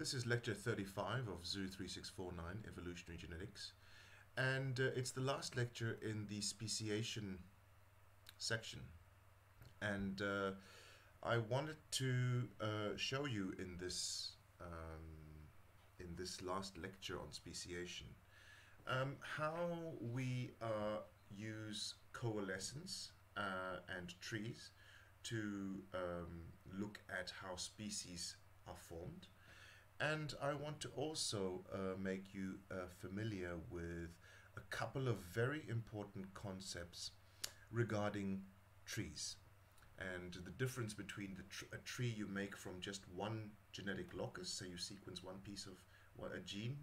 This is lecture 35 of ZOO3649, Evolutionary Genetics, and it's the last lecture in the speciation section. And I wanted to show you in this last lecture on speciation how we use coalescence and trees to look at how species are formed. And I want to also make you familiar with a couple of very important concepts regarding trees and the difference between a tree you make from just one genetic locus, say you sequence one piece of a gene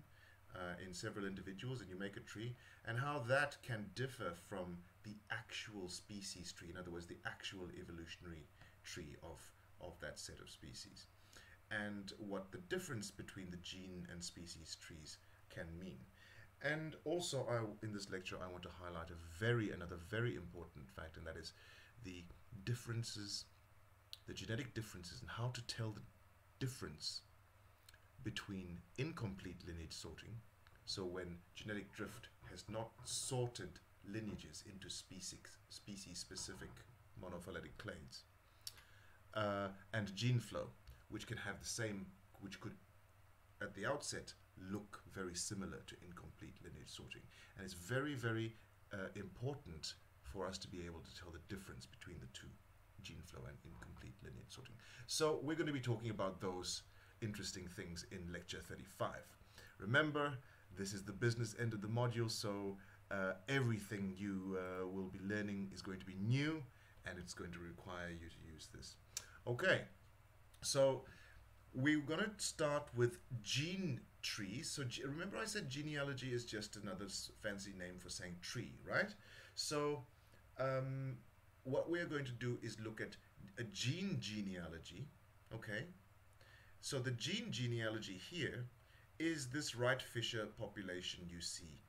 in several individuals and you make a tree, and how that can differ from the actual species tree, in other words, the actual evolutionary tree of that set of species, and what the difference between the gene and species trees can mean. And also, in this lecture, I want to highlight another very important fact, and that is the differences, the genetic differences, and how to tell the difference between incomplete lineage sorting, so when genetic drift has not sorted lineages into species-specific monophyletic clades, and gene flow, which can have the same, which could at the outset look very similar to incomplete lineage sorting. And it's very, very important for us to be able to tell the difference between the two, gene flow and incomplete lineage sorting. So we're going to be talking about those interesting things in lecture 35. Remember, this is the business end of the module, so everything you will be learning is going to be new, and it's going to require you to use this. Okay, so we're going to start with gene trees. So remember I said genealogy is just another fancy name for saying tree, right? So what we're going to do is look at a gene genealogy, okay? So the gene genealogy here is this right Fisher population you see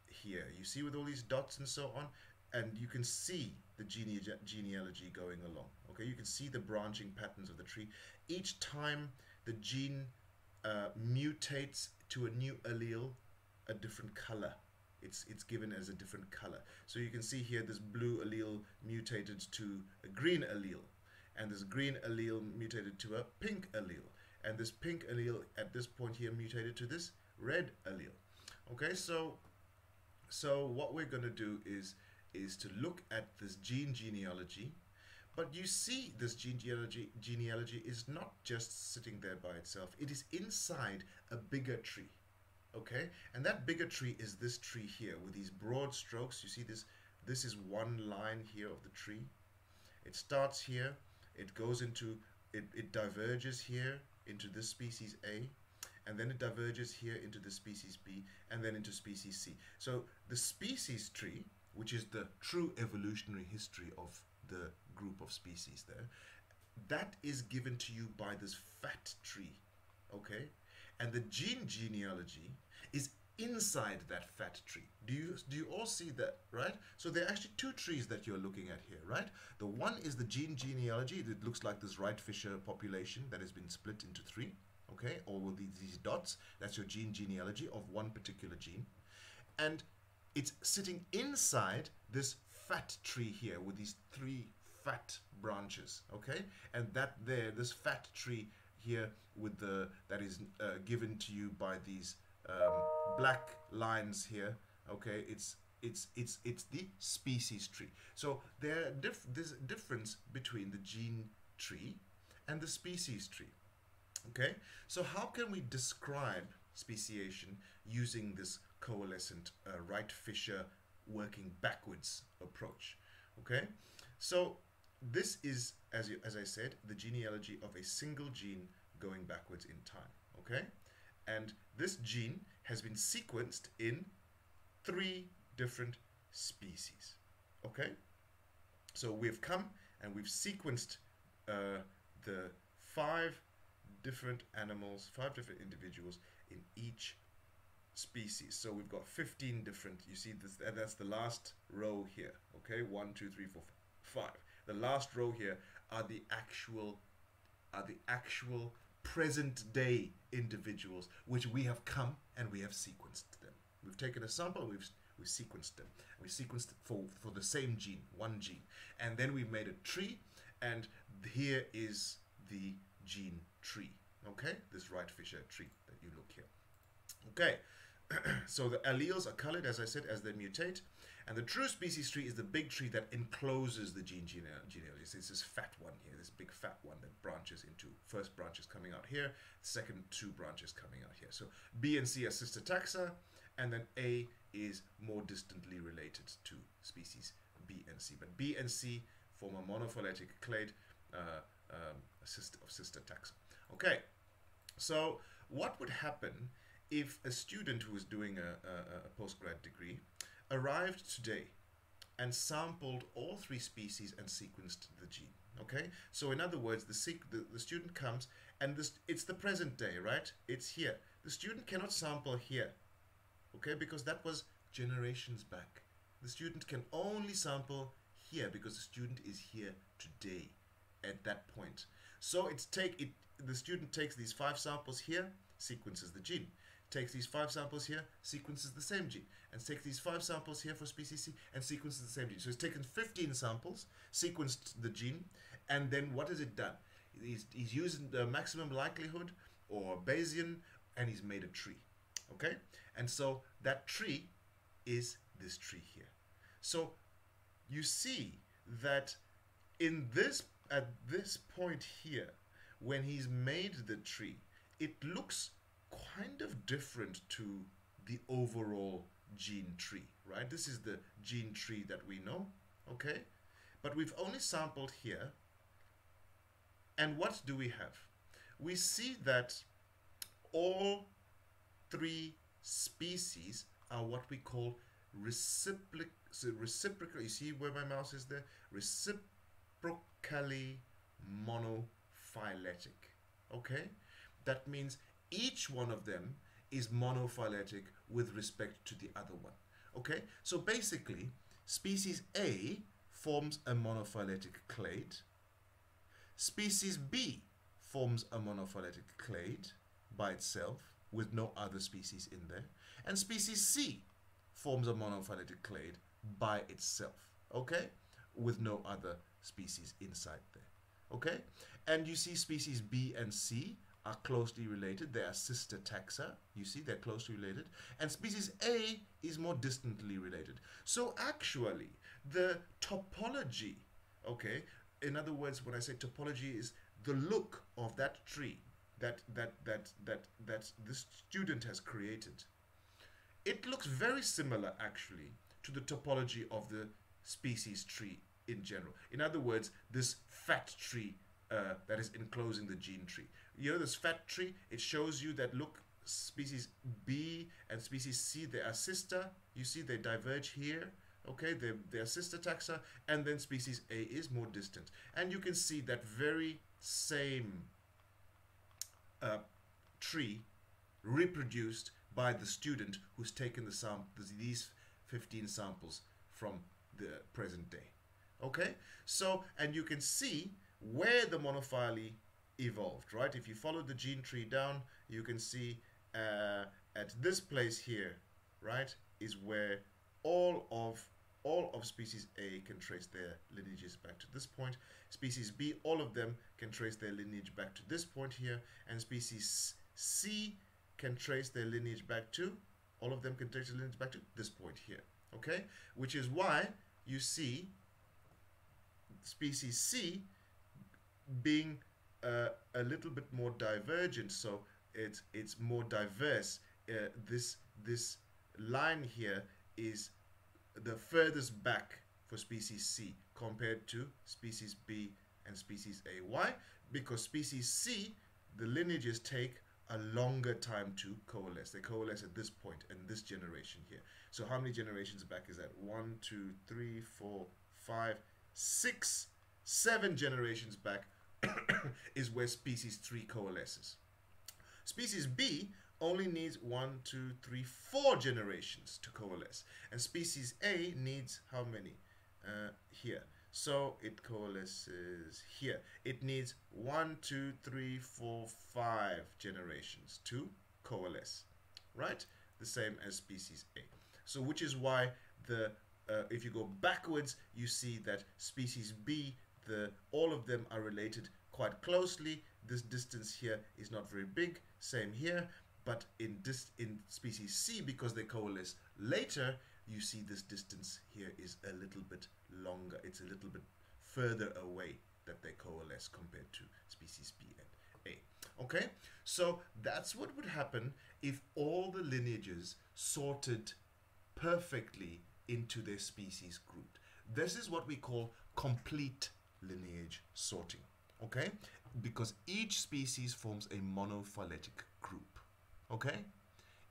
here. You see with all these dots and so on, and you can see the genealogy going along. Okay, you can see the branching patterns of the tree. Each time the gene mutates to a new allele, a different color. It's given as a different color. So you can see here this blue allele mutated to a green allele, and this green allele mutated to a pink allele, and this pink allele at this point here mutated to this red allele. Okay, so what we're going to do is to look at this gene genealogy, but you see this gene genealogy is not just sitting there by itself. It is inside a bigger tree, okay? And that bigger tree is this tree here with these broad strokes. You see this is one line here of the tree. It starts here, it goes into, it diverges here into this species A, and then it diverges here into the species B, and then into species C. So the species tree, which is the true evolutionary history of the group of species there, that is given to you by this fat tree, okay? And the gene genealogy is inside that fat tree. Do you all see that, right? So there are actually two trees that you're looking at here, right? The one is the gene genealogy. It looks like this right Fisher population that has been split into three, okay? All with these dots. That's your gene genealogy of one particular gene. And it's sitting inside this fat tree here with these three fat branches, okay? And this fat tree here with that is given to you by these black lines here, okay? It's the species tree. So there's a difference between the gene tree and the species tree, okay? So how can we describe speciation using this coalescent right Fisher working backwards approach, okay? So this is, as I said, the genealogy of a single gene going backwards in time, okay? And this gene has been sequenced in 3 different species, okay? So we've come and we've sequenced the 5 different animals, 5 different individuals in each species. So we've got 15 different, you see this, that's the last row here, okay? 1, 2, 3, 4, 5. The last row here are the actual present day individuals, which we have come and we have sequenced them. We've taken a sample, we've sequenced them. We sequenced for the same gene, one gene. And then we've made a tree, and here is the gene tree. Okay, this Wright Fisher tree that you look here. Okay, so the alleles are colored, as I said, as they mutate. And the true species tree is the big tree that encloses the genealogy. It's this fat one here, this big fat one that branches into, first branch is coming out here, second two branches coming out here. So B and C are sister taxa, and then A is more distantly related to species B and C. But B and C form a monophyletic clade, sister taxa. Okay, so what would happen if a student who is doing a postgrad degree arrived today and sampled all three species and sequenced the gene? Okay, so in other words, the student comes and it's the present day, right? It's here. The student cannot sample here, okay, because that was generations back. The student can only sample here because the student is here today at that point. So the student takes these 5 samples here, sequences the gene, takes these 5 samples here, sequences the same gene, and takes these 5 samples here for species C and sequences the same gene. So he's taken 15 samples, sequenced the gene, and then what has it done? He's used the maximum likelihood or Bayesian, and he's made a tree. Okay, and so that tree is this tree here. So you see that at this point here, when he's made the tree, it looks kind of different to the overall gene tree, right? This is the gene tree that we know, okay? But we've only sampled here, and what do we have? We see that all 3 species are what we call reciprocal. You see where my mouse is there? Reciprocally monophyletic. Okay, that means each one of them is monophyletic with respect to the other one. Okay, so basically, species A forms a monophyletic clade. Species B forms a monophyletic clade by itself with no other species in there, and species C forms a monophyletic clade by itself, okay, with no other species inside there, okay? And you see species B and C are closely related. They are sister taxa. You see, they're closely related. And species A is more distantly related. So actually, the topology, okay, in other words, when I say topology, is the look of that tree that this student has created. It looks very similar, actually, to the topology of the species tree in general. In other words, this fat tree that is enclosing the gene tree. You know this fat tree? It shows you that, look, species B and species C, they are sister. You see, they diverge here. Okay, they are sister taxa, and then species A is more distant. And you can see that very same tree reproduced by the student who's taken these 15 samples from the present day. Okay, so, and you can see where the monophyly evolved, right? If you follow the gene tree down, you can see at this place here, right, is where all of species A can trace their lineages back to this point. Species B, all of them can trace their lineage back to this point here, and species C can trace their lineage back to, all of them can trace their lineage back to this point here, okay? Which is why you see species C being a little bit more divergent, so it's more diverse. This line here is the furthest back for species C compared to species B and species A. Why? Because species C, the lineages take a longer time to coalesce. They coalesce at this point in this generation here. So how many generations back is that? 1, 2, 3, 4, 5, 6, 7 generations back is where species 3 coalesces. Species B only needs 1, 2, 3, 4 generations to coalesce, and species A needs how many? Here. So it coalesces here. It needs 1, 2, 3, 4, 5 generations to coalesce, right? The same as species A. So which is why the if you go backwards, you see that species B, all of them are related quite closely. This distance here is not very big. Same here. But in species C, because they coalesce later, you see this distance here is a little bit longer. It's a little bit further away that they coalesce compared to species B and A. Okay, so that's what would happen if all the lineages sorted perfectly into their species group. This is what we call complete lineage sorting. Okay, because each species forms a monophyletic group. Okay,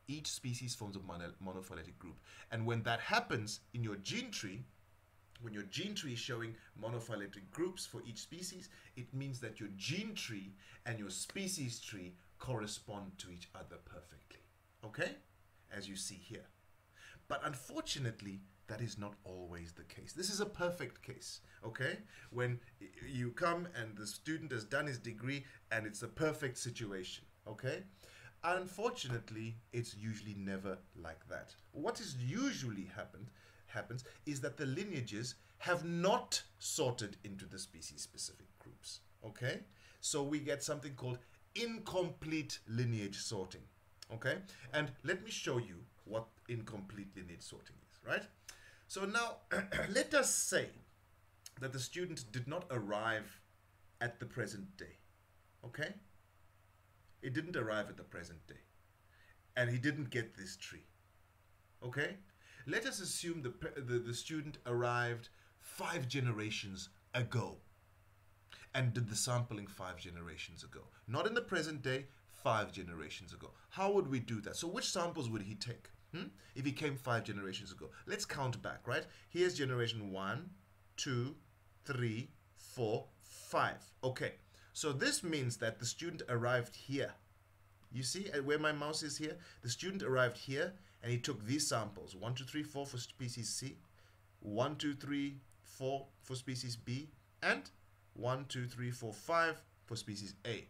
each species forms a monophyletic group, and when that happens in your gene tree, when your gene tree is showing monophyletic groups for each species, it means that your gene tree and your species tree correspond to each other perfectly. Okay, as you see here. But unfortunately, that is not always the case. This is a perfect case, okay? When you come and the student has done his degree and it's a perfect situation, okay? Unfortunately, it's usually never like that. What is usually happens is that the lineages have not sorted into the species-specific groups, okay? So we get something called incomplete lineage sorting, okay? And let me show you what incomplete lineage sorting is, right? So now, let us say that the student did not arrive at the present day, okay? It didn't arrive at the present day, and he didn't get this tree, okay? Let us assume the student arrived 5 generations ago and did the sampling 5 generations ago. Not in the present day, 5 generations ago. How would we do that? So which samples would he take? If he came 5 generations ago. Let's count back, right? Here's generation 1, 2, 3, 4, 5. Okay, so this means that the student arrived here. You see where my mouse is here? The student arrived here and he took these samples. 1, 2, 3, 4 for species C, 1, 2, 3, 4 for species B, and 1, 2, 3, 4, 5 for species A.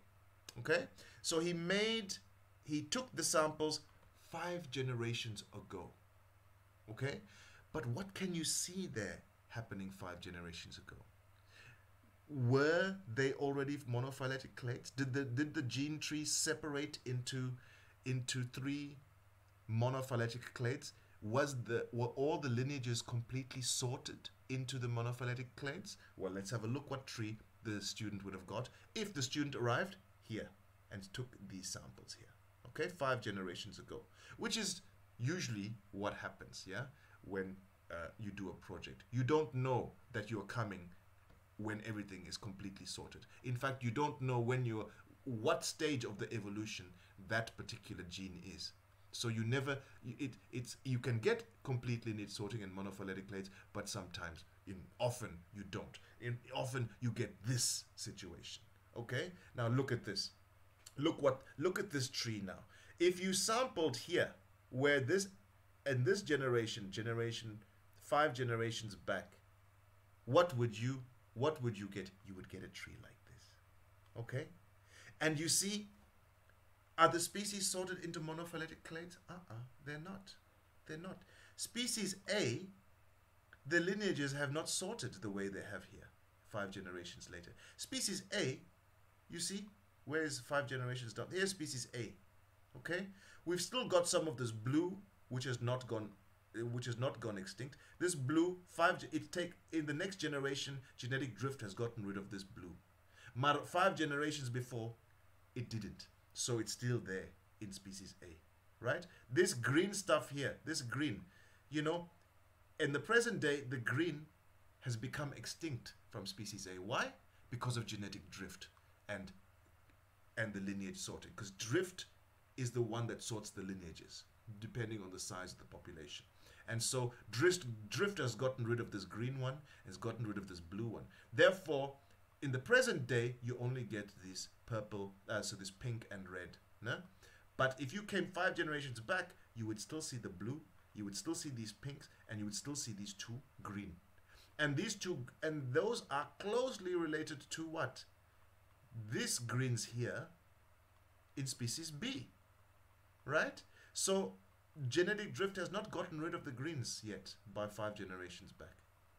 Okay, so he took the samples 5 generations ago. Okay, but what can you see there happening 5 generations ago? Were they already monophyletic clades? Did the gene tree separate into 3 monophyletic clades? Were all the lineages completely sorted into the monophyletic clades? Well, let's have a look what tree the student would have got if the student arrived here and took these samples here. Okay, 5 generations ago, which is usually what happens, yeah, when you do a project. You don't know that you're coming when everything is completely sorted. In fact, you don't know what stage of the evolution that particular gene is. So you never, you can get complete lineage sorting and monophyletic clades, but sometimes, often you don't. Often you get this situation. Okay, now look at this. Look at this tree now. If you sampled here, where this generation 5 generations back, what would you get? You would get a tree like this. Okay, and you see, are the species sorted into monophyletic clades? They're not. They're not. Species A, the lineages have not sorted the way they have here 5 generations later. Species A, you see, where is 5 generations down? Here's species A. Okay, we've still got some of this blue, which has not gone extinct. This blue, in the next generation, genetic drift has gotten rid of this blue. 5 generations before, it didn't. So it's still there in species A, right? This green stuff here, this green, in the present day, the green has become extinct from species A. Why? Because of genetic drift and the lineage sorting. Because drift is the one that sorts the lineages, depending on the size of the population. And so drift has gotten rid of this green one, has gotten rid of this blue one. Therefore, in the present day, you only get this purple, so this pink and red. No? But if you came 5 generations back, you would still see the blue, you would still see these pinks, and you would still see these 2 green. And those are closely related to what? These greens here in species B, right? So genetic drift has not gotten rid of the greens yet by 5 generations back.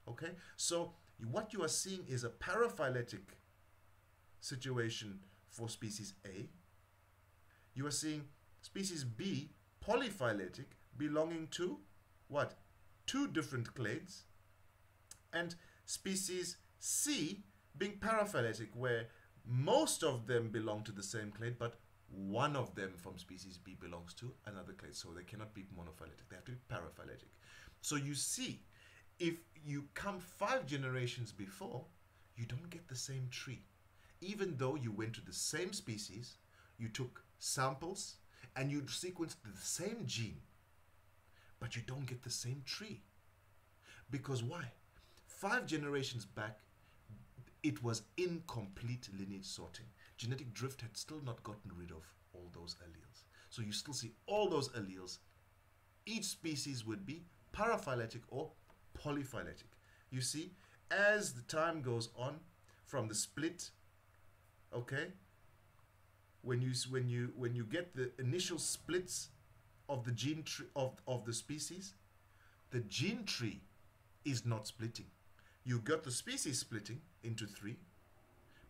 Okay, so what you are seeing is a paraphyletic situation for species A. You are seeing species B polyphyletic belonging to what? 2 different clades, and species C being paraphyletic, where most of them belong to the same clade, but one of them from species B belongs to another clade, so they cannot be monophyletic, they have to be paraphyletic. So you see, if you come 5 generations before, you don't get the same tree. Even though you went to the same species, you took samples, and you sequenced the same gene, but you don't get the same tree. Because why? 5 generations back, it was incomplete lineage sorting. Genetic drift had still not gotten rid of all those alleles. So you still see all those alleles. Each species would be paraphyletic or polyphyletic. You see, as the time goes on from the split, okay, when you get the initial splits of the gene tree of the species, the gene tree is not splitting. You got the species splitting into 3,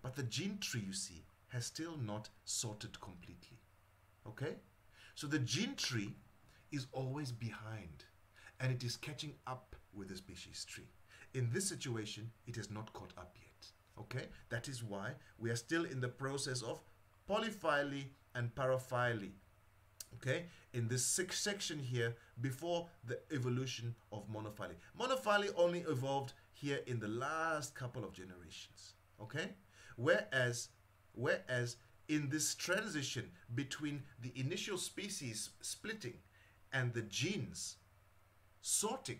but the gene tree, you see, has still not sorted completely. Okay? So the gene tree is always behind, and it is catching up with the species tree. In this situation, it has not caught up yet. Okay? That is why we are still in the process of polyphyly and paraphyly. Okay? In this section here, before the evolution of monophyly. Monophyly only evolved here in the last couple of generations. Okay? Whereas in this transition between the initial species splitting and the genes sorting,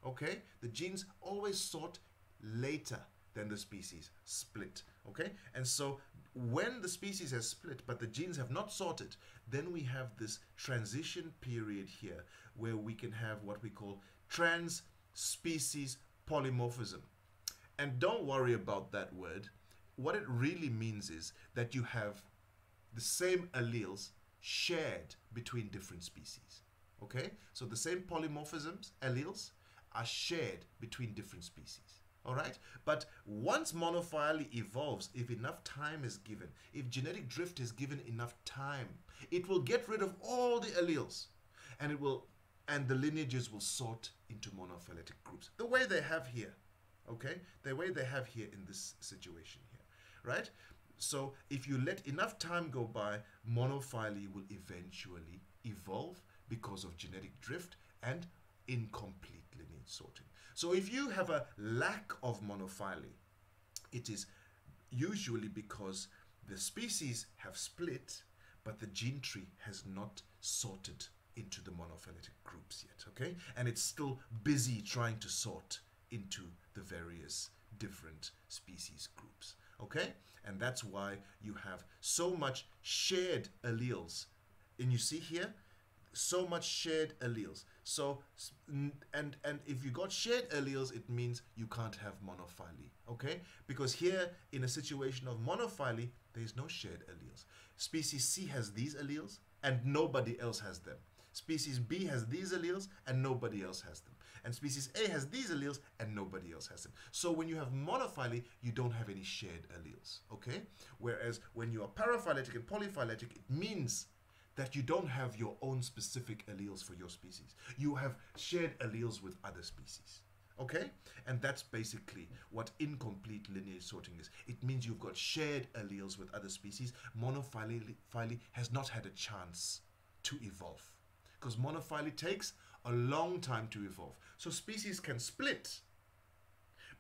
okay, the genes always sort later than the species split. Okay, and so when the species has split but the genes have not sorted, then we have this transition period here where we can have what we call trans-species polymorphism. And don't worry about that word. What it really means is that you have the same alleles shared between different species. Okay, so the same polymorphisms, alleles, are shared between different species. All right, but once monophyly evolves, if enough time is given, if genetic drift is given enough time, it will get rid of all the alleles, and the lineages will sort into monophyletic groups, the way they have here. Okay, the way they have here in this situation here, right? So if you let enough time go by, monophyly will eventually evolve because of genetic drift and incomplete lineage sorting. So if you have a lack of monophyly, it is usually because the species have split, but the gene tree has not sorted into the monophyletic groups yet, okay? And it's still busy trying to sort into the various different species groups, okay? And that's why you have so much shared alleles. And you see here, so much shared alleles. So, and if you got shared alleles, it means you can't have monophyly, okay? Because here, in a situation of monophyly, there is no shared alleles. Species C has these alleles, and nobody else has them. Species B has these alleles, and nobody else has them. And species A has these alleles, and nobody else has them. So when you have monophyly, you don't have any shared alleles, okay? Whereas when you are paraphyletic and polyphyletic, it means that you don't have your own specific alleles for your species. You have shared alleles with other species, okay? And that's basically what incomplete lineage sorting is. It means you've got shared alleles with other species. Monophyly has not had a chance to evolve, because monophyly takes a long time to evolve. So species can split,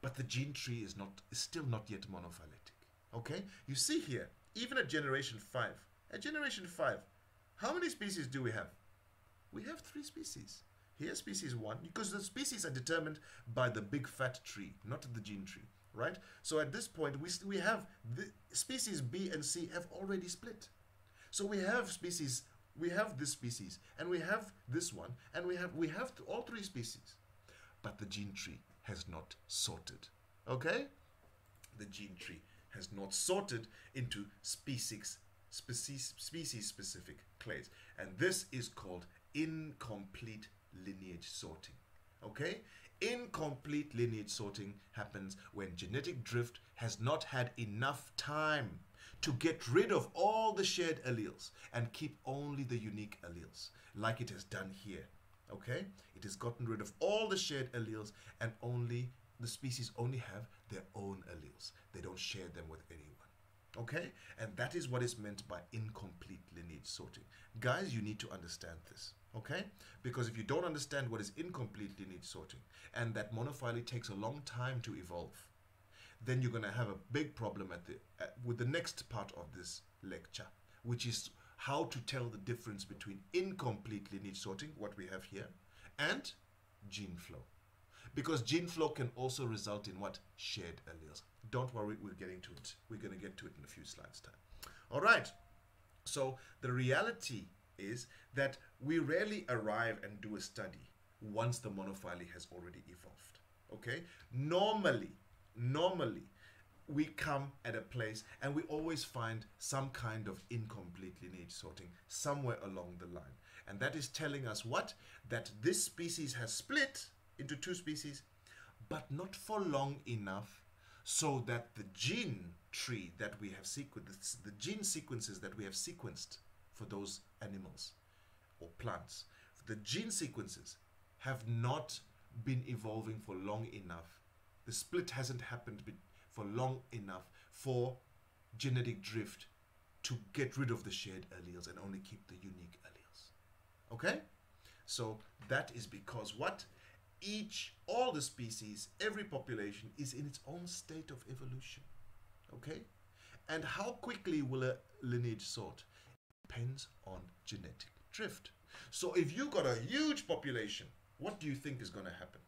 but the gene tree is still not yet monophyletic, okay? You see here, even at generation 5, how many species do we have? We have 3 species. Here's species 1, because the species are determined by the big fat tree, not the gene tree, right? So at this point, we have the species B and C have already split. So we have this species, and we have this one, and we have all 3 species. But the gene tree has not sorted. Okay? The gene tree has not sorted into species-specific clades. And this is called incomplete lineage sorting. Okay? Incomplete lineage sorting happens when genetic drift has not had enough time to get rid of all the shared alleles and keep only the unique alleles, like it has done here. Okay? It has gotten rid of all the shared alleles, and only the species only have their own alleles. They don't share them with anyone. Okay? And that is what is meant by incomplete lineage sorting. Guys, you need to understand this. Okay? Because if you don't understand what is incomplete lineage sorting, and that monophyly takes a long time to evolve, then you're going to have a big problem with the next part of this lecture, which is how to tell the difference between incomplete lineage sorting, what we have here, and gene flow. Because gene flow can also result in what? Shared alleles. Don't worry, we're getting to it. We're going to get to it in a few slides' time. All right. So the reality is that we rarely arrive and do a study once the monophyly has already evolved. Okay? Normally, we come at a place and we always find some kind of incomplete lineage sorting somewhere along the line. And that is telling us what? That this species has split into two species, but not for long enough so that the gene tree that we have sequenced, the gene sequences that we have sequenced for those animals or plants, the gene sequences have not been evolving for long enough. The split hasn't happened for long enough for genetic drift to get rid of the shared alleles and only keep the unique alleles. Okay? So that is because what? All the species, every population is in its own state of evolution. Okay? And how quickly will a lineage sort? Depends on genetic drift. So if you got a huge population, what do you think is going to happen?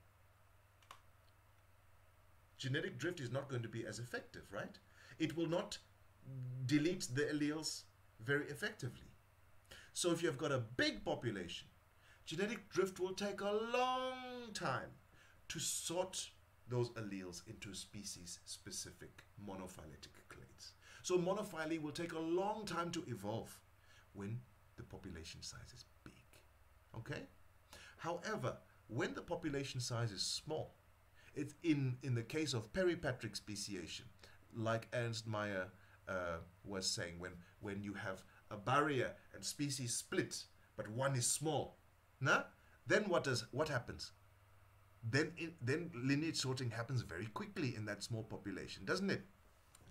Genetic drift is not going to be as effective, right? It will not delete the alleles very effectively. So if you've got a big population, genetic drift will take a long time to sort those alleles into species-specific monophyletic clades. So monophyly will take a long time to evolve when the population size is big. Okay? However, when the population size is small, it's in the case of peripatric speciation, like Ernst Mayr was saying, when you have a barrier and species split, but one is small, then what happens? Then lineage sorting happens very quickly in that small population, doesn't it?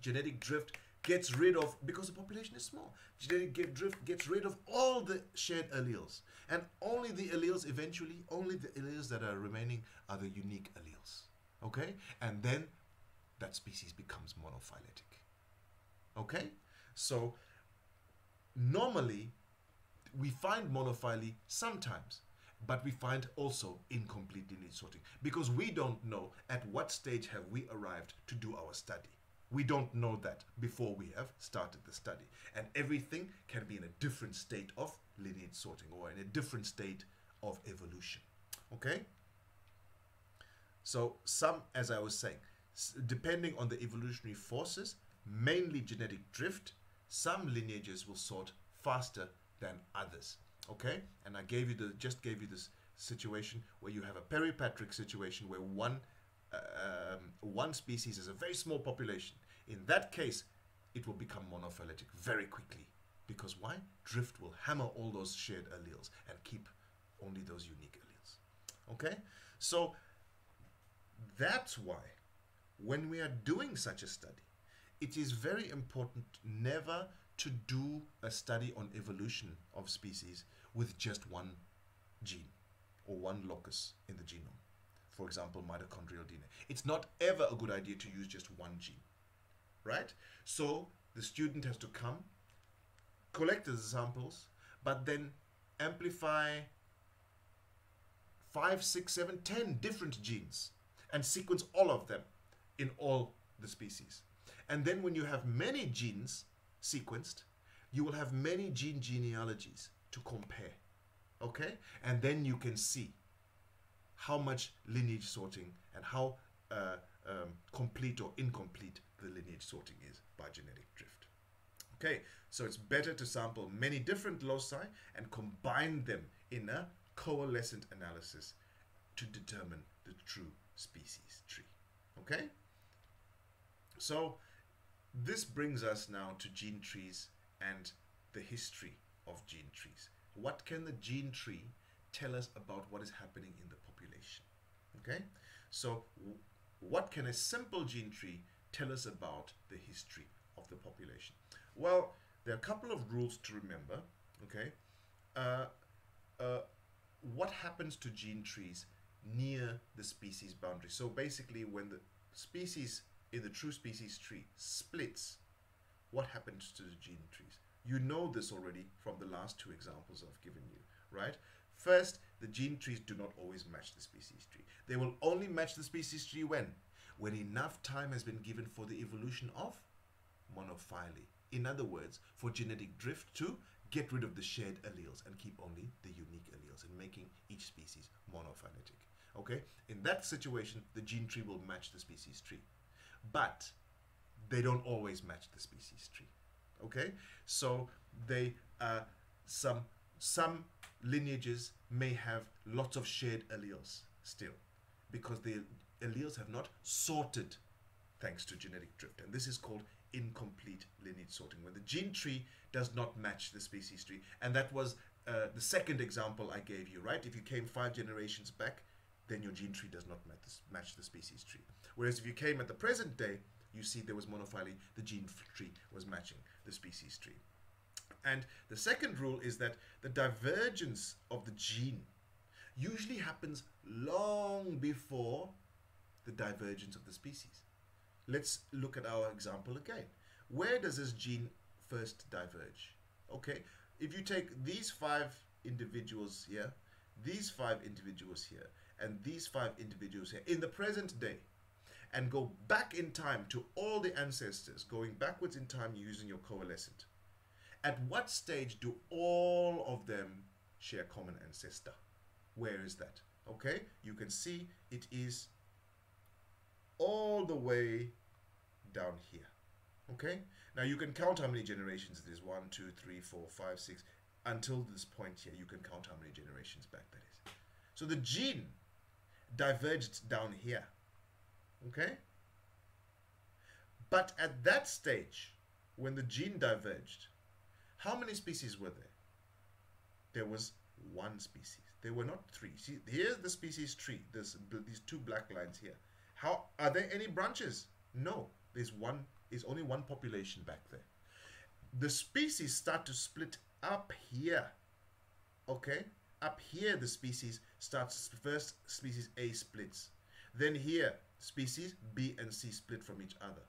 Genetic drift gets rid of, because the population is small, genetic drift gets rid of all the shared alleles, and only the alleles eventually, only the alleles that are remaining are the unique alleles. Okay? And then that species becomes monophyletic. Okay? So normally we find monophyly sometimes, but we find also incomplete lineage sorting because we don't know at what stage have we arrived to do our study. We don't know that before we have started the study. And everything can be in a different state of lineage sorting or in a different state of evolution. Okay? So some, as I was saying, depending on the evolutionary forces, mainly genetic drift, some lineages will sort faster than others. Okay? And I just gave you this situation where you have a peripatric situation where one species is a very small population. In that case, it will become monophyletic very quickly. Because why? Drift will hammer all those shared alleles and keep only those unique alleles. Okay? So that's why when we are doing such a study, it is very important never to do a study on evolution of species with just one gene or one locus in the genome. For example, mitochondrial DNA. It's not ever a good idea to use just one gene, right? So the student has to come, collect the samples, but then amplify 5, 6, 7, 10 different genes and sequence all of them in all the species. And then when you have many genes sequenced, you will have many gene genealogies to compare. Okay? And then you can see how much lineage sorting and how complete or incomplete the lineage sorting is by genetic drift. Okay, so it's better to sample many different loci and combine them in a coalescent analysis to determine the true species tree. Okay, so this brings us now to gene trees and the history of gene trees. What can the gene tree tell us about what is happening in the population? Okay, so what can a simple gene tree tell us about the history of the population? Well, there are a couple of rules to remember. Okay, what happens to gene trees near the species boundary? So basically, when the species in the true species tree splits, what happens to the gene trees? You know this already from the last two examples I've given you, right? First, the gene trees do not always match the species tree. They will only match the species tree when enough time has been given for the evolution of monophyly. In other words, for genetic drift to get rid of the shared alleles and keep only the unique alleles and making each species monophyletic. Okay? In that situation, the gene tree will match the species tree. But they don't always match the species tree. Okay? So they some lineages may have lots of shared alleles still because the alleles have not sorted thanks to genetic drift, and this is called incomplete lineage sorting, when the gene tree does not match the species tree. And that was the second example I gave you, right? If you came 5 generations back, then your gene tree does not match the species tree. Whereas if you came at the present day, you see there was monophyly, the gene tree was matching the species tree. And the second rule is that the divergence of the gene usually happens long before the divergence of the species. Let's look at our example again. Where does this gene first diverge? Okay, if you take these 5 individuals here, these 5 individuals here, and these 5 individuals here in the present day, and go back in time to all the ancestors, going backwards in time using your coalescent, at what stage do all of them share common ancestor? Where is that? Okay, you can see it is all the way down here. Okay, now you can count how many generations it is. 1, 2, 3, 4, 5, 6. Until this point here, you can count how many generations back that is. So the gene diverged down here. Okay, but at that stage, when the gene diverged, how many species were there? There was 1 species. There were not 3. See, here's the species tree. There's these 2 black lines here. How are there any branches? No, there's only 1 population back there. The species start to split up here. Okay, up here the species starts. First, species A splits. Then here, species B and C split from each other.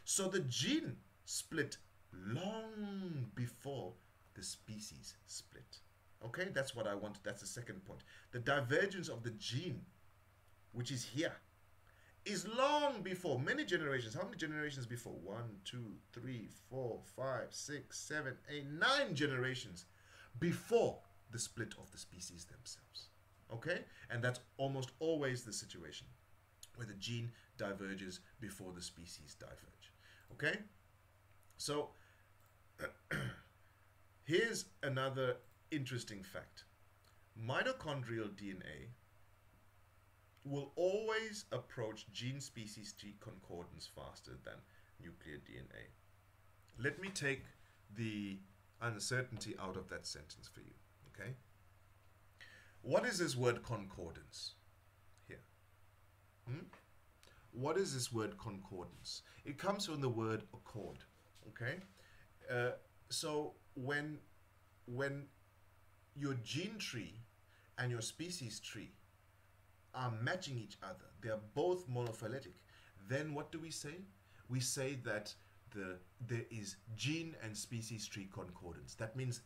So the gene split long before the species split. Okay, that's what I wanted. That's the second point. The divergence of the gene, which is here, is long before, many generations. How many generations before? 1, 2, 3, 4, 5, 6, 7, 8, 9 generations before the split of the species themselves. Okay, and that's almost always the situation where the gene diverges before the species diverge. Okay, so here's another interesting fact. Mitochondrial DNA will always approach gene species tree concordance faster than nuclear DNA. Let me take the uncertainty out of that sentence for you. Okay, what is this word concordance here? What is this word concordance? It comes from the word accord. Okay, so when your gene tree and your species tree are matching each other, they are both monophyletic, then what do we say? We say that there is gene and species tree concordance. That means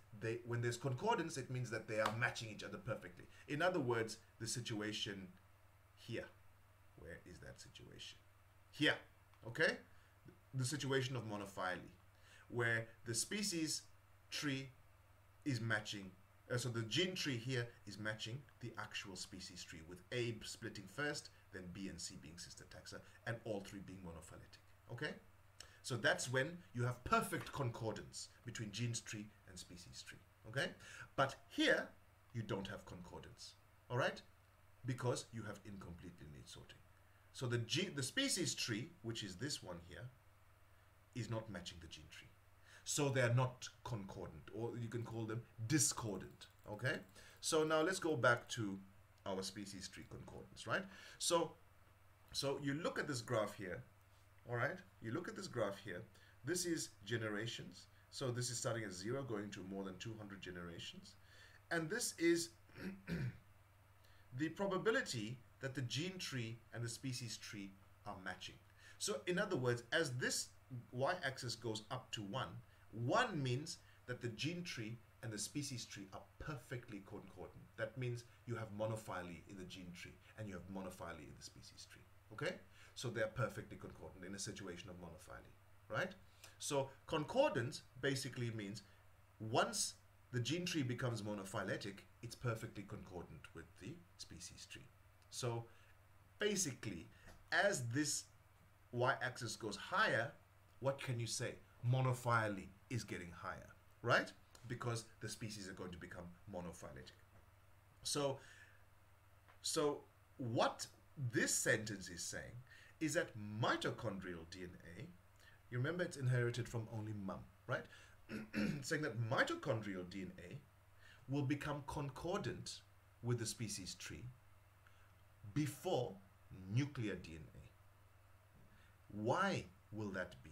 when there's concordance, it means that they are matching each other perfectly. In other words, the situation here. Where is that situation? Here, okay? The situation of monophyly, where the species tree is matching, so the gene tree here is matching the actual species tree, with A splitting first, then B and C being sister taxa, and all three being monophyletic. Okay? So that's when you have perfect concordance between genes tree and species tree. Okay? But here, you don't have concordance. All right? Because you have incomplete lineage sorting. So the species tree, which is this one here, is not matching the gene tree. So they're not concordant, or you can call them discordant. Okay? So now let's go back to our species tree concordance, right? So you look at this graph here, all right? You look at this graph here. This is generations. So this is starting at 0, going to more than 200 generations. And this is the probability that the gene tree and the species tree are matching. So in other words, as this y-axis goes up to 1, 1 means that the gene tree and the species tree are perfectly concordant. That means you have monophyly in the gene tree and you have monophyly in the species tree. Okay? So they're perfectly concordant in a situation of monophyly, right? So concordance basically means once the gene tree becomes monophyletic, it's perfectly concordant with the species tree. So basically, as this y-axis goes higher, what can you say? Monophyly is getting higher, right? Because the species are going to become monophyletic. So what this sentence is saying is that mitochondrial DNA, you remember it's inherited from only mum, right? Saying that mitochondrial DNA will become concordant with the species tree before nuclear DNA. Why will that be?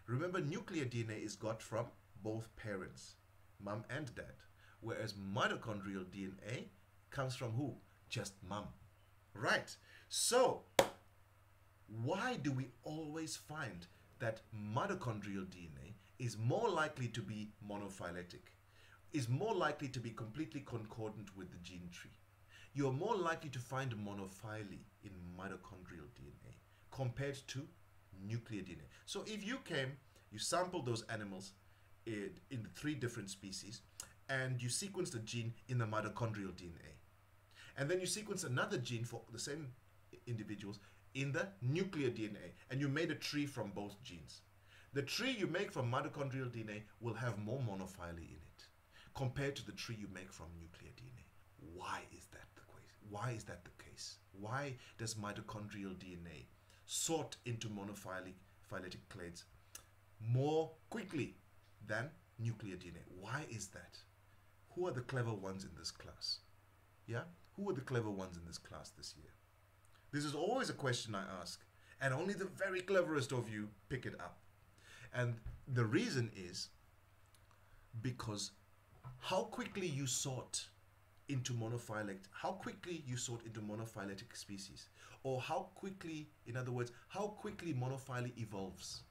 Remember, nuclear DNA is got from both parents, mum and dad, whereas mitochondrial DNA comes from who? Just mum. Right. So, why do we always find that mitochondrial DNA is more likely to be monophyletic, is more likely to be completely concordant with the gene tree? You're more likely to find monophyly in mitochondrial DNA compared to nuclear DNA. So if you came, you sampled those animals in the 3 different species, and you sequenced a gene in the mitochondrial DNA, and then you sequenced another gene for the same individuals in the nuclear DNA, and you made a tree from both genes. The tree you make from mitochondrial DNA will have more monophyly in it compared to the tree you make from nuclear DNA. Why is that the case? Why is that the case? Why does mitochondrial DNA sort into monophyletic clades more quickly than nuclear DNA? Why is that? Who are the clever ones in this class? Yeah? Who are the clever ones in this class this year? This is always a question I ask, and only the very cleverest of you pick it up. And the reason is because how quickly you sort into monophyletic species, or how quickly, in other words, how quickly monophyly evolves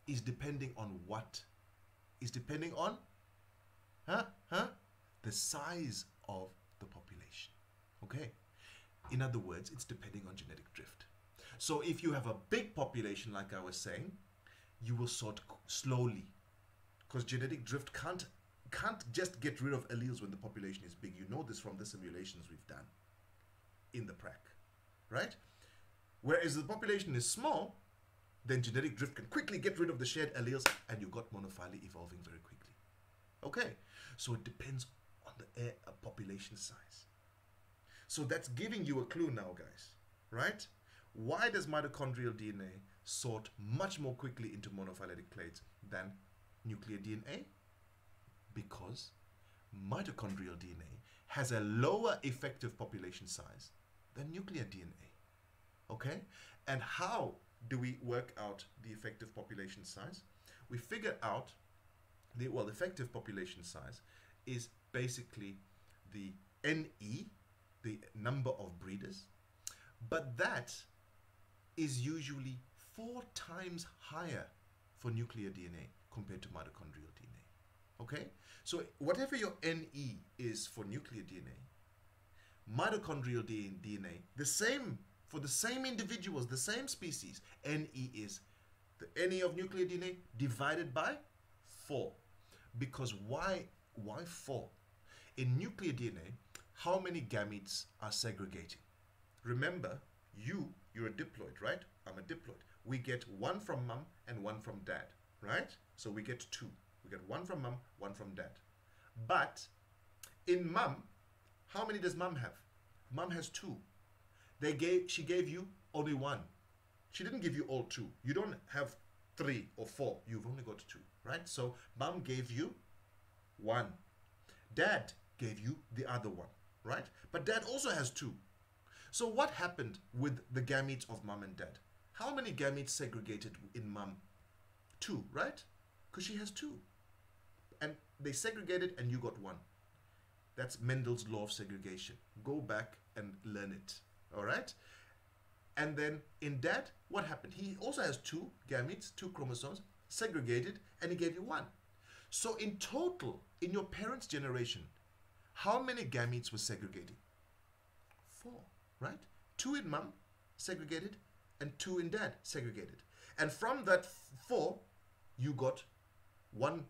is depending on what? Is depending on the size of the population. Okay? In other words, it's depending on genetic drift. So if you have a big population, like I was saying, you will sort slowly, because genetic drift can't just get rid of alleles when the population is big. You know this from the simulations we've done in the prac, right? Whereas the population is small, then genetic drift can quickly get rid of the shared alleles, and you've got monophyly evolving very quickly. Okay, so it depends on the population size. So that's giving you a clue now, guys, right? Why does mitochondrial DNA sort much more quickly into monophyletic clades than nuclear DNA? Because mitochondrial DNA has a lower effective population size than nuclear DNA. Okay? And how do we work out the effective population size? We figure out the effective population size is basically the NE, the number of breeders, but that is usually 4 times higher for nuclear DNA compared to mitochondrial DNA. Okay? So whatever your NE is for nuclear DNA, mitochondrial DNA, the same for the same individuals, the same species, NE is the NE of nuclear DNA divided by 4. Because why 4? In nuclear DNA, how many gametes are segregating? Remember, you're a diploid, right? I'm a diploid. We get one from mom and one from dad, right? So we get two. We get one from mom, one from dad. But in mom, how many does mom have? Mom has two. She gave you only one. She didn't give you all two. You don't have 3 or 4. You've only got 2, right? So mom gave you one. Dad gave you the other one, right? But dad also has 2. So what happened with the gametes of mom and dad? How many gametes segregated in mom? 2, right? Because she has 2. And they segregated and you got 1. That's Mendel's law of segregation. Go back and learn it, all right? And then in dad, what happened? He also has 2 gametes, 2 chromosomes, segregated, and he gave you 1. So in total, in your parents' generation, how many gametes were segregating? 4, right? 2 in mom, segregated, and 2 in dad, segregated. And from that 4, you got 1,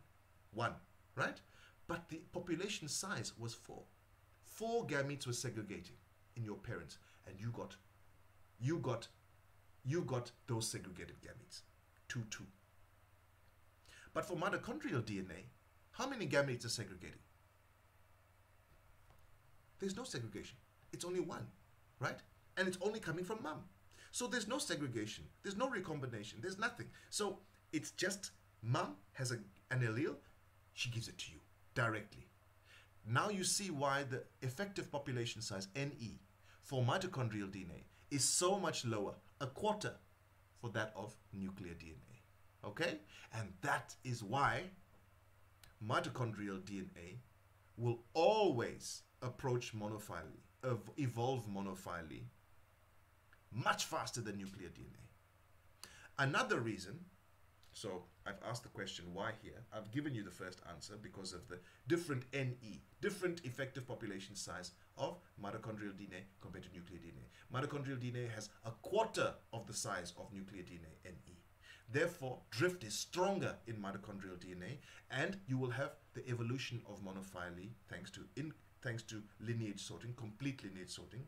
right? But the population size was 4. 4 gametes were segregating in your parents, and you got those segregated gametes, 2. But for mitochondrial DNA, how many gametes are segregating? There's no segregation. It's only 1, right? And it's only coming from mom. So there's no segregation. There's no recombination. There's nothing. So it's just mom has an allele. She gives it to you directly. Now you see why the effective population size, NE, for mitochondrial DNA is so much lower, a quarter for that of nuclear DNA. Okay? And that is why mitochondrial DNA will always approach monophyly, evolve monophyly, much faster than nuclear DNA. Another reason, so I've asked the question why here, I've given you the first answer because of the different NE, different effective population size of mitochondrial DNA compared to nuclear DNA. Mitochondrial DNA has a quarter of the size of nuclear DNA, NE. Therefore, drift is stronger in mitochondrial DNA, and you will have the evolution of monophyly thanks to lineage sorting, complete lineage sorting,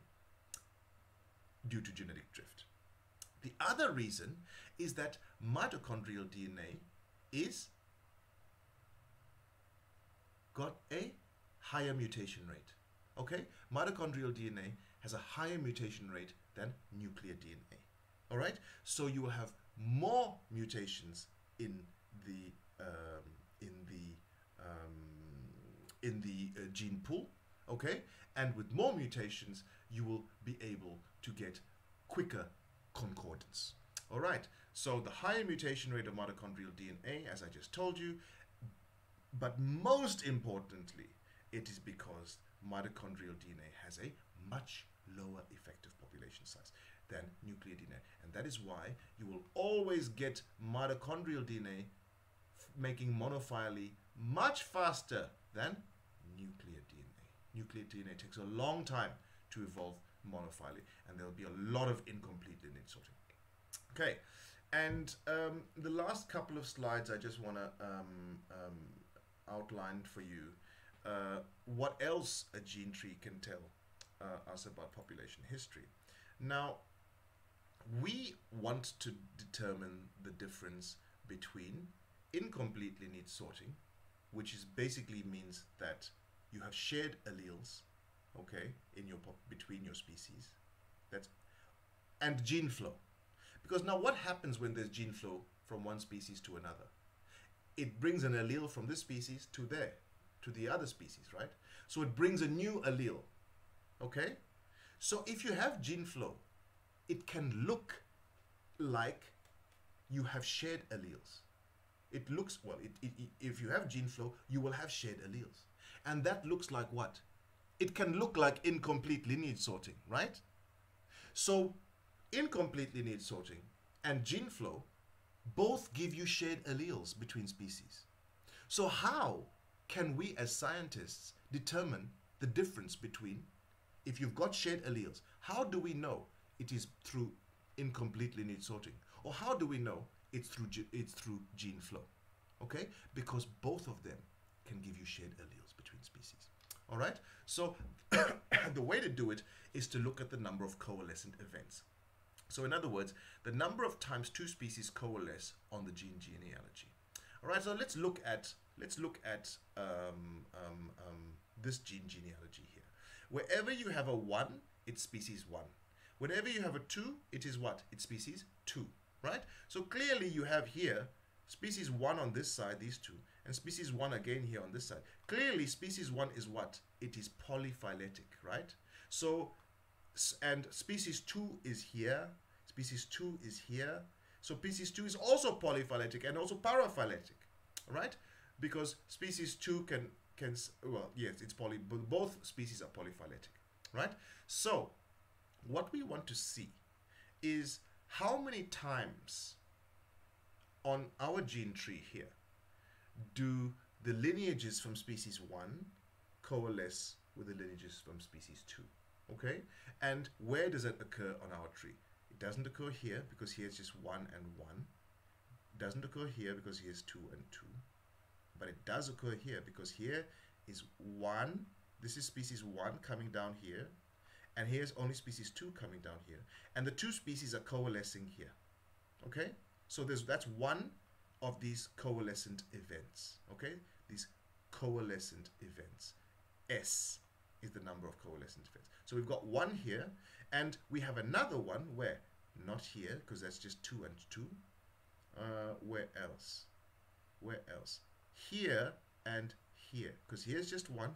due to genetic drift. The other reason is that mitochondrial DNA is got a higher mutation rate. Okay? Mitochondrial DNA has a higher mutation rate than nuclear DNA. All right? So you will have more mutations in the gene pool. Okay? And with more mutations, you will be able to get quicker concordance. All right, so the higher mutation rate of mitochondrial DNA, as I just told you, but most importantly, it is because mitochondrial DNA has a much lower effective population size than nuclear DNA. And that is why you will always get mitochondrial DNA making monophyly much faster than nuclear DNA. Nuclear DNA takes a long time to evolve monophyly, and there will be a lot of incomplete lineage sorting. Okay, and the last couple of slides I just want to outline for you what else a gene tree can tell us about population history. Now, we want to determine the difference between incomplete lineage sorting, which is basically means that you have shared alleles, okay, in your between your species, and gene flow. Because now what happens when there's gene flow from one species to another? It brings an allele from this species to the other species, right? So it brings a new allele, okay? So if you have gene flow, it can look like you have shared alleles. It looks, well, if you have gene flow, you will have shared alleles. And that looks like what? It can look like incomplete lineage sorting, right? So incomplete lineage sorting and gene flow both give you shared alleles between species. So how can we as scientists determine the difference between, if you've got shared alleles, how do we know it is through incomplete lineage sorting? Or how do we know it's through gene flow? Okay? Because both of them can give you shared alleles between species. All right? So the way to do it is to look at the number of coalescent events. So in other words, the number of times two species coalesce on the gene genealogy. All right, so let's look at this gene genealogy here. Wherever you have a 1, it's species 1. Whenever you have a 2, it is what? It's species 2, right? So clearly you have here species 1 on this side, these two, and species 1 again here on this side. Clearly species 1 is what? It is polyphyletic, right? So, and species 2 is here, species 2 is here. So species 2 is also polyphyletic and also paraphyletic, right? Because species 2 can well, yes, it's both species are polyphyletic, right? So what we want to see is how many times on our gene tree here do the lineages from species 1 coalesce with the lineages from species 2, okay? And where does it occur on our tree? It doesn't occur here because here it's just 1 and 1. It doesn't occur here because here's 2 and 2. But it does occur here because here is 1. This is species 1 coming down here. And here's only species 2 coming down here. And the two species are coalescing here. Okay? So that's one of these coalescent events. Okay? These coalescent events. S is the number of coalescent events. So we've got 1 here. And we have another one where, not here, because that's just 2 and 2. Where else? Where else? Here and here, because here's just 1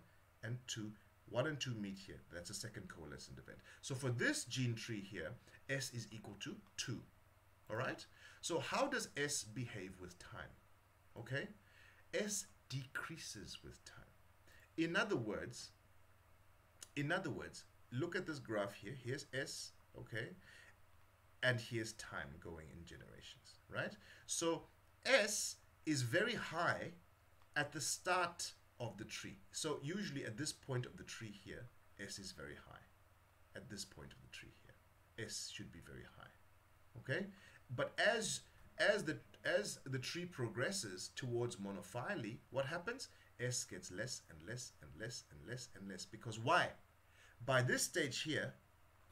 and 2. 1 and 2 meet here. That's a second coalescent event. So for this gene tree here, S is equal to 2. All right? So how does S behave with time? Okay? S decreases with time. In other words, look at this graph here. Here's S, okay? And here's time going in generations, right? So S is very high at the start of the tree. So usually at this point of the tree here, S is very high. At this point of the tree here, S should be very high. Okay? But as the tree progresses towards monophyly, what happens? S gets less and less and less and less and less. Because why? By this stage here,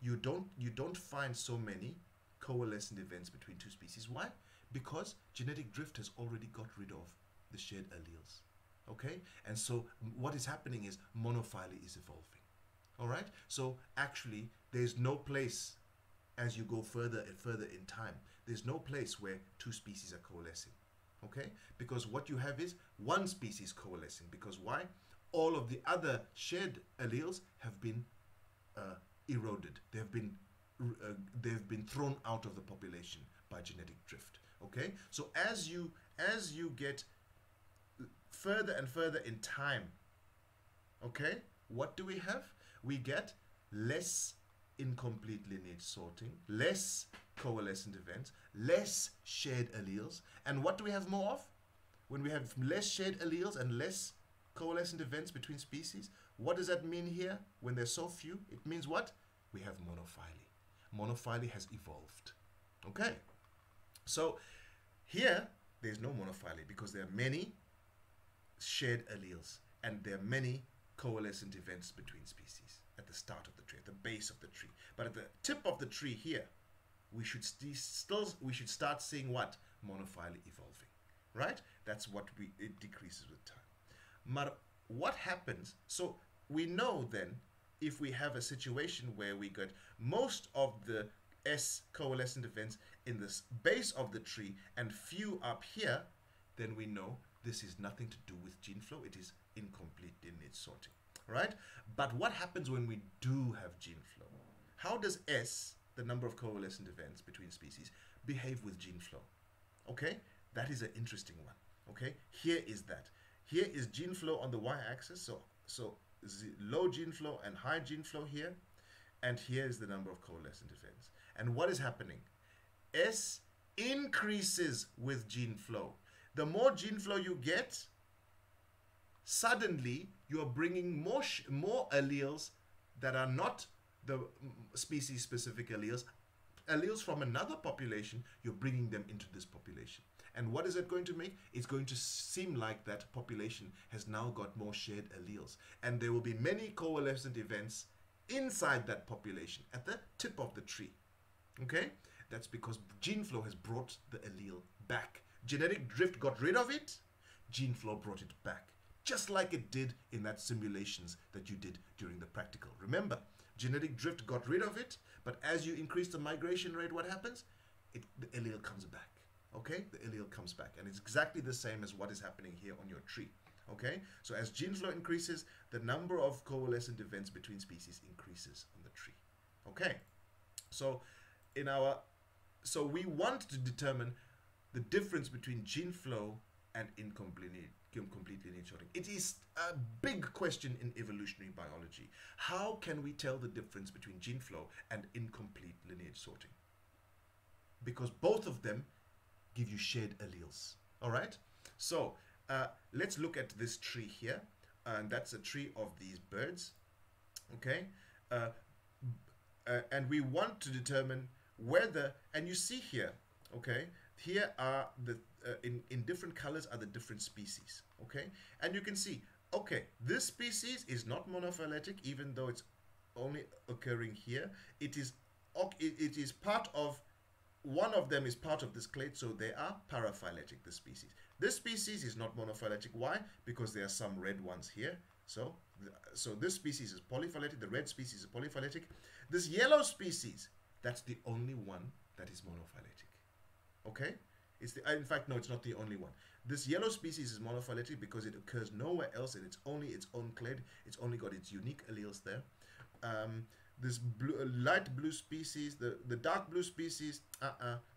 you don't find so many coalescent events between two species. Why? Because genetic drift has already got rid of the shared alleles. Okay? And so what is happening is monophyly is evolving. All right? So actually, there's no place, as you go further and further in time, there's no place where two species are coalescing. Okay? Because what you have is one species coalescing. Because why? All of the other shared alleles have been eroded. They've been thrown out of the population by genetic drift. Okay? So as you get further and further in time, okay, what do we have? We get less incomplete lineage sorting, less coalescent events, less shared alleles. And what do we have more of? When we have less shared alleles and less coalescent events between species, what does that mean here? When there's so few, it means what? We have monophyly. Monophyly has evolved. Okay? So here, there's no monophyly because there are many shared alleles and there are many coalescent events between species at the start of the tree, at the base of the tree. But at the tip of the tree here, we should start seeing what? Monophyly evolving, right? That's what it decreases with time. But what happens? So we know then, if we have a situation where we get most of the S coalescent events in the base of the tree and few up here, then we know this is nothing to do with gene flow. It is incomplete lineage sorting, right? But what happens when we do have gene flow? How does S, the number of coalescent events between species, behave with gene flow? Okay, that is an interesting one. Okay, here is that. Here is gene flow on the y-axis, so low gene flow and high gene flow here, and here is the number of coalescent events. And what is happening? S increases with gene flow. The more gene flow you get, suddenly you are bringing more alleles that are not the species-specific alleles from another population, you're bringing them into this population. And what is it going to make? It's going to seem like that population has now got more shared alleles. And there will be many coalescent events inside that population at the tip of the tree. Okay? That's because gene flow has brought the allele back. Genetic drift got rid of it. Gene flow brought it back. Just like it did in that simulations that you did during the practical. Remember, genetic drift got rid of it, but as you increase the migration rate, what happens? The allele comes back. Okay? The allele comes back. And it's exactly the same as what is happening here on your tree. Okay? So as gene flow increases, the number of coalescent events between species increases on the tree. Okay? So we want to determine the difference between gene flow and incomplete lineage sorting. It is a big question in evolutionary biology. How can we tell the difference between gene flow and incomplete lineage sorting? Because both of them give you shared alleles. All right? So let's look at this tree here. And that's a tree of these birds. Okay? And we want to determine whether, and you see here, okay, here are the in different colors are the different species. Okay, and you can see, okay, this species is not monophyletic, even though it's only occurring here. It is part of, one of them is part of this clade, so they are paraphyletic, the species. This species is not monophyletic. Why? Because there are some red ones here. So this species is polyphyletic. The red species is polyphyletic. This yellow species, that's the only one that is monophyletic. Okay? In fact, no, it's not the only one. This yellow species is monophyletic because it occurs nowhere else, and it's only its own clade. It's only got its unique alleles there. This light blue species, the dark blue species,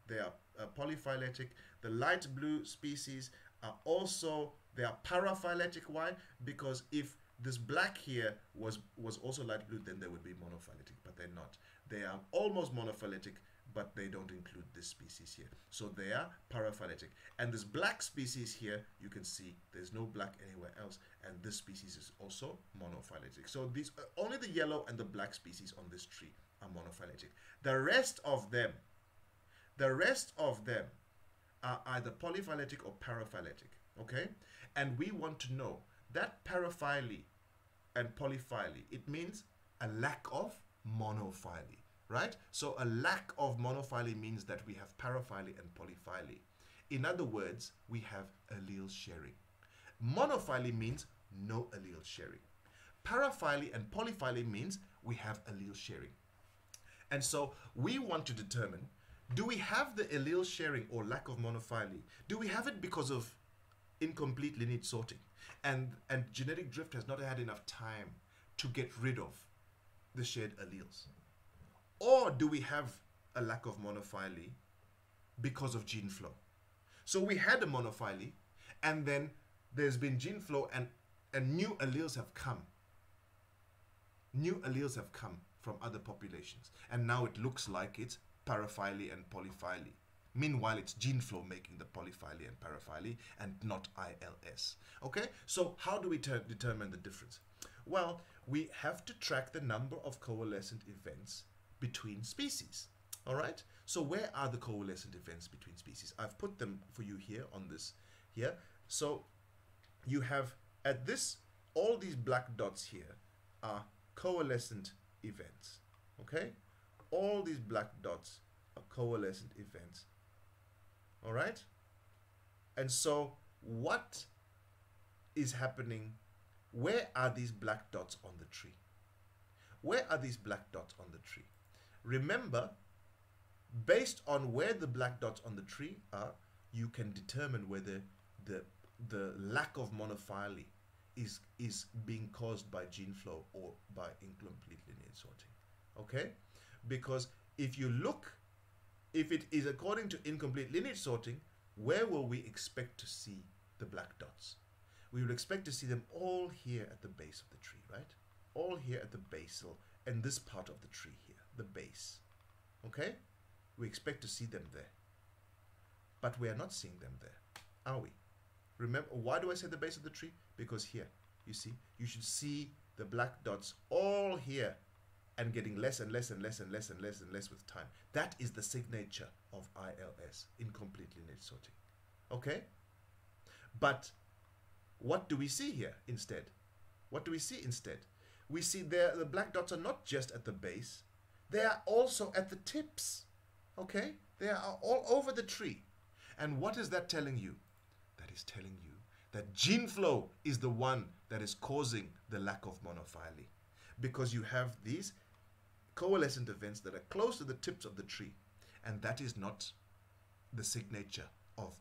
they are polyphyletic. The light blue species are also, they are paraphyletic. Why? Because if this black here was also light blue, then they would be monophyletic, but they're not. They are almost monophyletic, but they don't include this species here. So they are paraphyletic. And this black species here, you can see there's no black anywhere else, and this species is also monophyletic. So these only the yellow and the black species on this tree are monophyletic. The rest of them are either polyphyletic or paraphyletic. Okay? And we want to know that paraphyly and polyphyly, it means a lack of monophyly. Right? So a lack of monophyly means that we have paraphyly and polyphyly. In other words, we have allele sharing. Monophyly means no allele sharing. Paraphyly and polyphyly means we have allele sharing. And so we want to determine, do we have the allele sharing or lack of monophyly? Do we have it because of incomplete lineage sorting? And genetic drift has not had enough time to get rid of the shared alleles? Or do we have a lack of monophyly because of gene flow? So we had a monophyly, and then there's been gene flow, and new alleles have come. New alleles have come from other populations. And now it looks like it's paraphyly and polyphyly. Meanwhile, it's gene flow making the polyphyly and paraphyly, and not ILS. Okay? So how do we determine the difference? Well, we have to track the number of coalescent events between species. All right? So where are the coalescent events between species? I've put them for you here on this here. So you have at this, all these black dots here are coalescent events. Okay? All these black dots are coalescent events. All right? And so what is happening? Where are these black dots on the tree? Where are these black dots on the tree? Remember, based on where the black dots on the tree are, you can determine whether the lack of monophyly is being caused by gene flow or by incomplete lineage sorting. Okay? Because if you look, if it is according to incomplete lineage sorting, where will we expect to see the black dots? We would expect to see them all here at the base of the tree, right? All here at the basal and this part of the tree here, the base. Okay? We expect to see them there. But we are not seeing them there, are we? Remember, why do I say the base of the tree? Because here, you see, you should see the black dots all here and getting less and less and less and less and less and less with time. That is the signature of ILS, incomplete lineage sorting. Okay? But what do we see here instead? What do we see instead? We see there the black dots are not just at the base, they are also at the tips. Okay? They are all over the tree. And what is that telling you? That is telling you that gene flow is the one that is causing the lack of monophyly. Because you have these coalescent events that are close to the tips of the tree. And that is not the signature of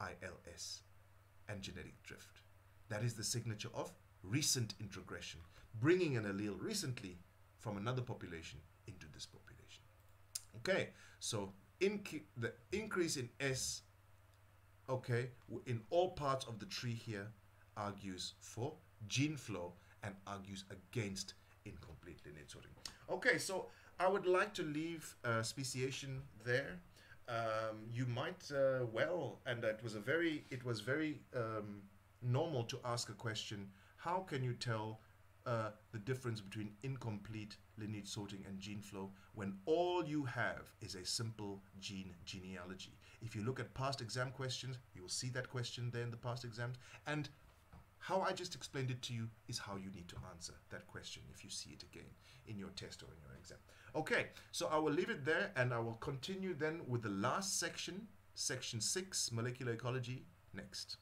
ILS and genetic drift. That is the signature of recent introgression, bringing an allele recently from another population into this population. Okay, so the increase in S, okay, in all parts of the tree here argues for gene flow and argues against incomplete lineage sorting. Okay, so I would like to leave speciation there. You might well, and it was very normal to ask a question: how can you tell the difference between incomplete lineage sorting and gene flow when all you have is a simple genealogy? If you look at past exam questions, you will see that question there in the past exams, and how I just explained it to you is how you need to answer that question if you see it again in your test or in your exam. Okay, so I will leave it there, and I will continue then with the last section, section 6, molecular ecology, next.